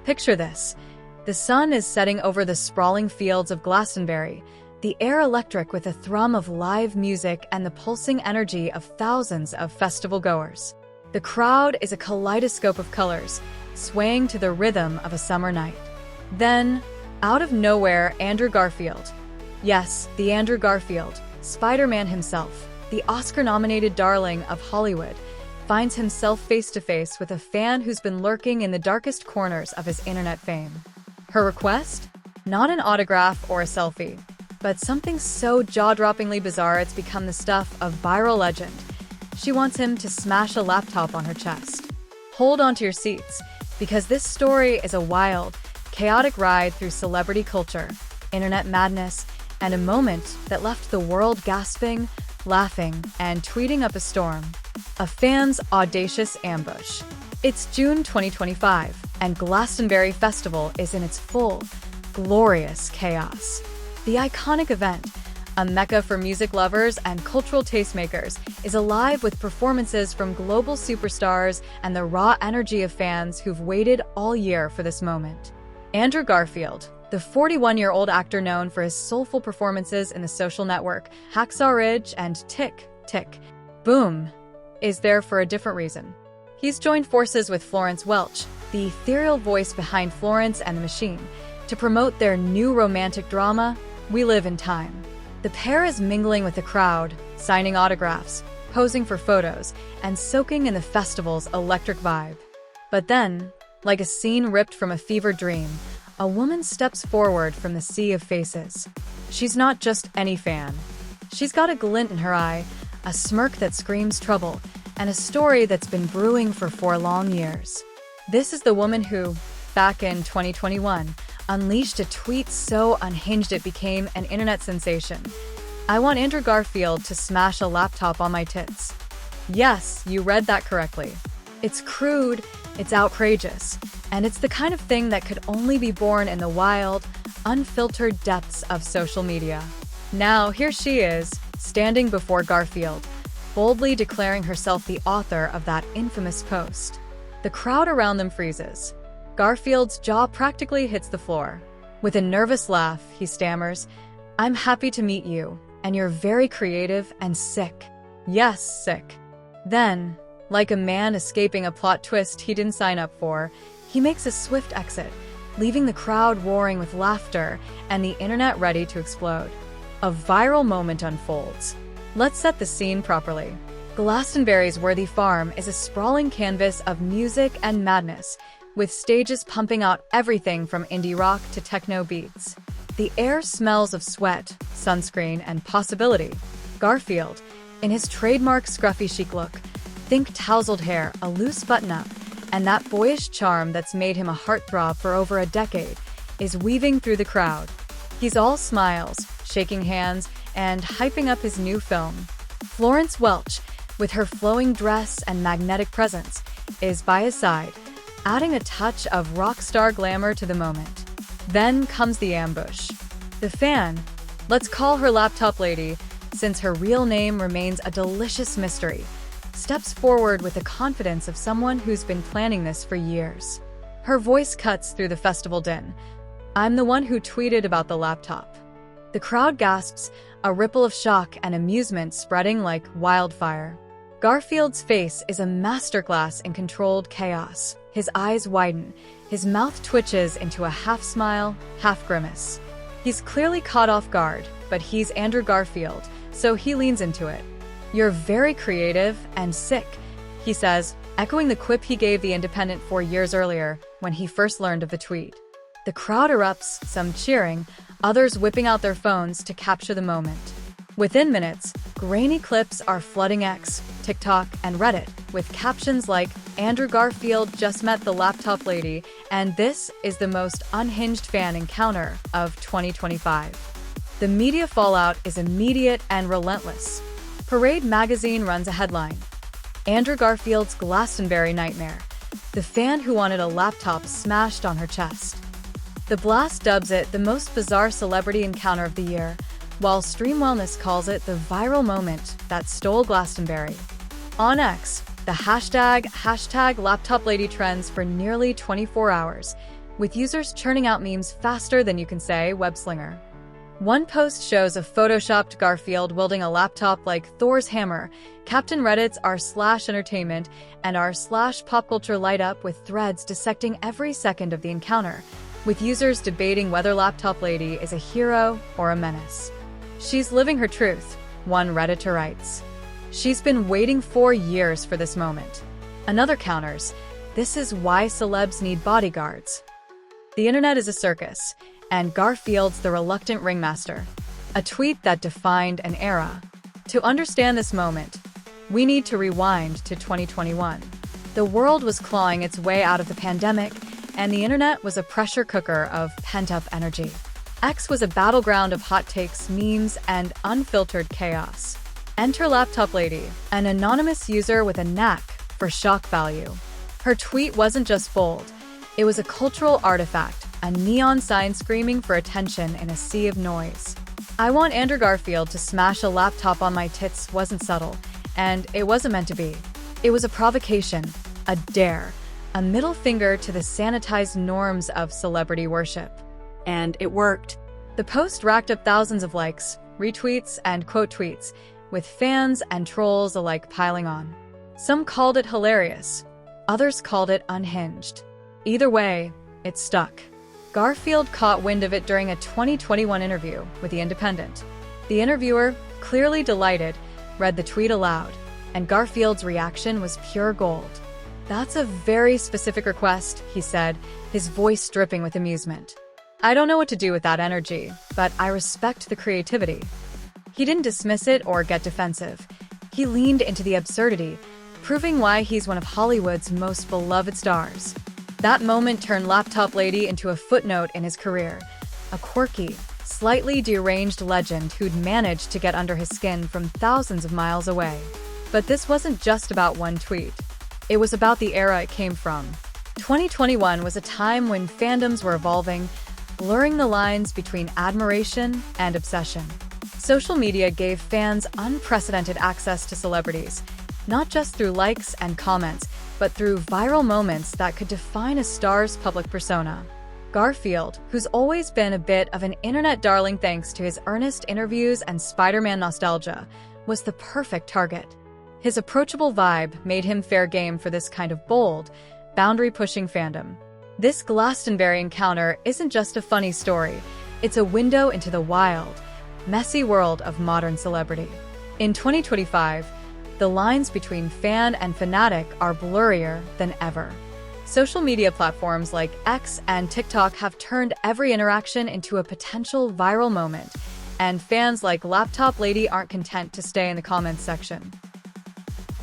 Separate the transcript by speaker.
Speaker 1: Picture this. The sun is setting over the sprawling fields of Glastonbury, the air electric with a thrum of live music and the pulsing energy of thousands of festival-goers. The crowd is a kaleidoscope of colors, swaying to the rhythm of a summer night. Then, out of nowhere, Andrew Garfield. Yes, the Andrew Garfield, Spider-Man himself, the Oscar-nominated darling of Hollywood, finds himself face-to-face with a fan who's been lurking in the darkest corners of his internet fame. Her request? Not an autograph or a selfie, but something so jaw-droppingly bizarre it's become the stuff of viral legend. She wants him to smash a laptop on her chest. Hold on to your seats, because this story is a wild, chaotic ride through celebrity culture, internet madness, and a moment that left the world gasping, laughing, and tweeting up a storm. A fan's audacious ambush. It's June 2025, and Glastonbury Festival is in its full, glorious chaos. The iconic event, a mecca for music lovers and cultural tastemakers, is alive with performances from global superstars and the raw energy of fans who've waited all year for this moment. Andrew Garfield, the 41-year-old actor known for his soulful performances in The Social Network, Hacksaw Ridge, and Tick, Tick, Boom, is there for a different reason. He's joined forces with Florence Welch, the ethereal voice behind Florence and the Machine, to promote their new romantic drama, We Live in Time. The pair is mingling with the crowd, signing autographs, posing for photos, and soaking in the festival's electric vibe. But then, like a scene ripped from a fevered dream, a woman steps forward from the sea of faces. She's not just any fan. She's got a glint in her eye, a smirk that screams trouble, and a story that's been brewing for 4 long years. This is the woman who, back in 2021, unleashed a tweet so unhinged it became an internet sensation. I want Andrew Garfield to smash a laptop on my tits. Yes, you read that correctly. It's crude, it's outrageous, and it's the kind of thing that could only be born in the wild, unfiltered depths of social media. Now, here she is, standing before Garfield, boldly declaring herself the author of that infamous post. The crowd around them freezes. Garfield's jaw practically hits the floor. With a nervous laugh, he stammers, "I'm happy to meet you, and you're very creative and sick." Yes, sick. Then, like a man escaping a plot twist he didn't sign up for, he makes a swift exit, leaving the crowd roaring with laughter and the internet ready to explode. A viral moment unfolds. Let's set the scene properly. Glastonbury's worthy farm is a sprawling canvas of music and madness, with stages pumping out everything from indie rock to techno beats. The air smells of sweat, sunscreen, and possibility. Garfield, in his trademark scruffy chic look, think tousled hair, a loose button-up, and that boyish charm that's made him a heartthrob for over a decade, is weaving through the crowd. He's all smiles, shaking hands, and hyping up his new film. Florence Welch, with her flowing dress and magnetic presence, is by his side, adding a touch of rock star glamour to the moment. Then comes the ambush. The fan, let's call her Laptop Lady, since her real name remains a delicious mystery, steps forward with the confidence of someone who's been planning this for years. Her voice cuts through the festival din. "I'm the one who tweeted about the laptop." The crowd gasps, a ripple of shock and amusement spreading like wildfire. Garfield's face is a masterclass in controlled chaos. His eyes widen, his mouth twitches into a half smile, half grimace. He's clearly caught off guard, but he's Andrew Garfield, so he leans into it. "You're very creative and sick," he says, echoing the quip he gave The Independent 4 years earlier when he first learned of the tweet. The crowd erupts, some cheering, others whipping out their phones to capture the moment. Within minutes, grainy clips are flooding X, TikTok, and Reddit, with captions like, "Andrew Garfield just met the Laptop Lady, and this is the most unhinged fan encounter of 2025. The media fallout is immediate and relentless. Parade magazine runs a headline, "Andrew Garfield's Glastonbury Nightmare. The fan who wanted a laptop smashed on her chest." The blast dubs it the most bizarre celebrity encounter of the year, while Stream Wellness calls it the viral moment that stole Glastonbury. On X, the hashtag Laptop Lady trends for nearly 24 hours, with users churning out memes faster than you can say web-slinger. One post shows a photoshopped Garfield wielding a laptop like Thor's hammer. Captain Reddit's r/entertainment and r/popculture light up with threads dissecting every second of the encounter, with users debating whether Laptop Lady is a hero or a menace. "She's living her truth," one Redditor writes. "She's been waiting for years for this moment." Another counters, "This is why celebs need bodyguards." The internet is a circus, and Garfield's the reluctant ringmaster, a tweet that defined an era. To understand this moment, we need to rewind to 2021. The world was clawing its way out of the pandemic, and the internet was a pressure cooker of pent-up energy. X was a battleground of hot takes, memes, and unfiltered chaos. Enter Laptop Lady, an anonymous user with a knack for shock value. Her tweet wasn't just bold, it was a cultural artifact, a neon sign screaming for attention in a sea of noise. "I want Andrew Garfield to smash a laptop on my tits" wasn't subtle, and it wasn't meant to be. It was a provocation, a dare, a middle finger to the sanitized norms of celebrity worship. And it worked. The post racked up thousands of likes, retweets, and quote tweets, with fans and trolls alike piling on. Some called it hilarious, others called it unhinged. Either way, it stuck. Garfield caught wind of it during a 2021 interview with The Independent. The interviewer, clearly delighted, read the tweet aloud, and Garfield's reaction was pure gold. "That's a very specific request," he said, his voice dripping with amusement. "I don't know what to do with that energy, but I respect the creativity." He didn't dismiss it or get defensive. He leaned into the absurdity, proving why he's one of Hollywood's most beloved stars. That moment turned Laptop Lady into a footnote in his career, a quirky, slightly deranged legend who'd managed to get under his skin from thousands of miles away. But this wasn't just about one tweet. It was about the era it came from. 2021 was a time when fandoms were evolving, blurring the lines between admiration and obsession. Social media gave fans unprecedented access to celebrities, not just through likes and comments, but through viral moments that could define a star's public persona. Garfield, who's always been a bit of an internet darling thanks to his earnest interviews and Spider-Man nostalgia, was the perfect target. His approachable vibe made him fair game for this kind of bold, boundary-pushing fandom. This Glastonbury encounter isn't just a funny story, it's a window into the wild, messy world of modern celebrity. In 2025, the lines between fan and fanatic are blurrier than ever. Social media platforms like X and TikTok have turned every interaction into a potential viral moment, and fans like Laptop Lady aren't content to stay in the comments section.